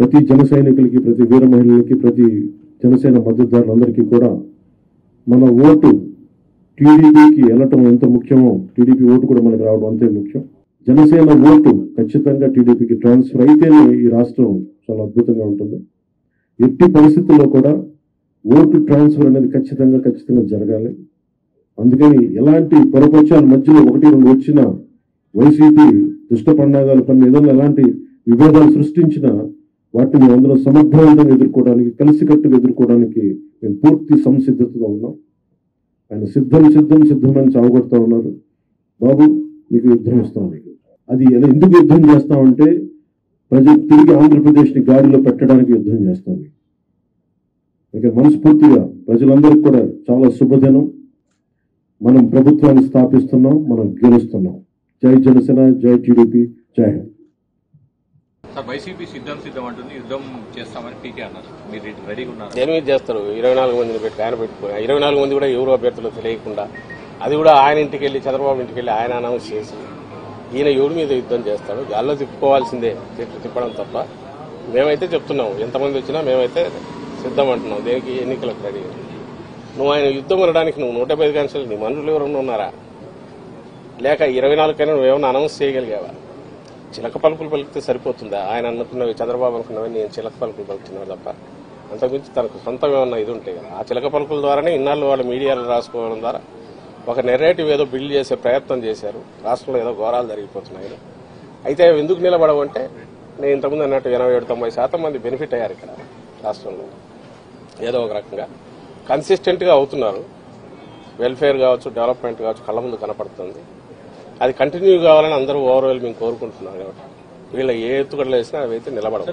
ప్రతి జన సైనికులకి, ప్రతి వీర మహిళలకి, ప్రతి జనసేన మద్దతుదారులందరికీ కూడా మన ఓటు టీడీపీకి వెళ్ళటం ఎంత ముఖ్యమో టీడీపీ ఓటు కూడా మనకు రావడం అంతే ముఖ్యం. జనసేన ఓటు ఖచ్చితంగా టీడీపీకి ట్రాన్స్ఫర్ అయితేనే ఈ రాష్ట్రం చాలా అద్భుతంగా ఉంటుంది. ఎట్టి పరిస్థితుల్లో కూడా ఓటు ట్రాన్స్ఫర్ అనేది ఖచ్చితంగా జరగాలి. అందుకని ఎలాంటి పొరపక్షాల మధ్యలో 1-2 వచ్చిన వైసీపీ దుష్ట పండాగాల పని ఏదైనా ఎలాంటి విభేదాలు సృష్టించినా వాటిని అందరం సమర్థవంతంగా ఎదుర్కోవడానికి, కలిసికట్టుగా ఎదుర్కోవడానికి మేము పూర్తి సంసిద్ధతగా ఉన్నాం. ఆయన సిద్ధమని చావగొడతా ఉన్నారు. బాబు నీకు యుద్ధం ఇస్తాం. నీకు అది ఎందుకు యుద్ధం చేస్తామంటే ప్రజలు తిరిగి ఆంధ్రప్రదేశ్ని గాడిలో పెట్టడానికి యుద్ధం చేస్తాం. ఇక మనస్ఫూర్తిగా ప్రజలందరికీ కూడా చాలా శుభదినం. మనం ప్రభుత్వాన్ని స్థాపిస్తున్నాం, మనం గెలుస్తున్నాం. జై జనసేన, జై టీడీపీ, జై హింద్. వైసీపీ సిద్ధం అంటుంది, యుద్ధం చేస్తామని పీకే అన్నారు. మీరు రెడీగా ఉన్నారు? దేని చేస్తారు? 24 మందిని పెట్టి ఆయన పెట్టుకుని 24 మంది కూడా ఎవరు అభ్యర్థులు తెలియకుండా, అది కూడా ఆయన ఇంటికి వెళ్ళి, చంద్రబాబు ఇంటికి వెళ్ళి ఆయన అనౌన్స్ చేసి ఈయన ఎవరి మీద యుద్ధం చేస్తాడు? గాల్లో తిప్పుకోవాల్సిందే, తిప్పడం తప్ప. మేమైతే చెప్తున్నాం, ఎంతమంది వచ్చినా మేమైతే సిద్ధం అంటున్నాం. దేనికి? ఎన్నికలకు రెడీ. నువ్వు ఆయన యుద్ధం అనడానికి నువ్వు 150 కాన్స్టిట్యూన్సీలు నీ మనుషులు ఎవరన్నా ఉన్నారా? లేక 24 కైనా నువ్వేమన్నా అనౌన్స్ చేయగలిగావా? చిలక పలుకులు పలికితే సరిపోతుందా? ఆయన అనుకున్నవి, చంద్రబాబు అనుకున్నవి నేను చిలక పలుకులు పలుకుతున్నాను తప్ప అంతకుమించి తనకు సొంతం ఏమన్నా ఇది ఉంటాయి కదా. ఆ చిలక పలుకుల ద్వారానే ఇన్నాళ్ళు వాళ్ళ మీడియాలో రాసుకోవడం ద్వారా ఒక నెరేటివ్ ఏదో బిల్డ్ చేసే ప్రయత్నం చేశారు. రాష్ట్రంలో ఏదో ఘోరాలు జరిగిపోతున్నాయి. అయితే ఎందుకు నిలబడవంటే నేను ఇంతకుముందు అన్నట్టు 87-90% మంది బెనిఫిట్ అయ్యారు ఇక్కడ రాష్ట్రంలో. ఏదో ఒక రకంగా కన్సిస్టెంట్గా అవుతున్నారు. వెల్ఫేర్ కావచ్చు, డెవలప్మెంట్ కావచ్చు కళ్ళ ముందు కనపడుతుంది. అది కంటిన్యూ కావాలని అందరూ ఓవరాల్ మేము కోరుకుంటున్నారు. కాబట్టి వీళ్ళ ఏ ఎత్తుగడలు వేసినా అవి అయితే నిలబడవు.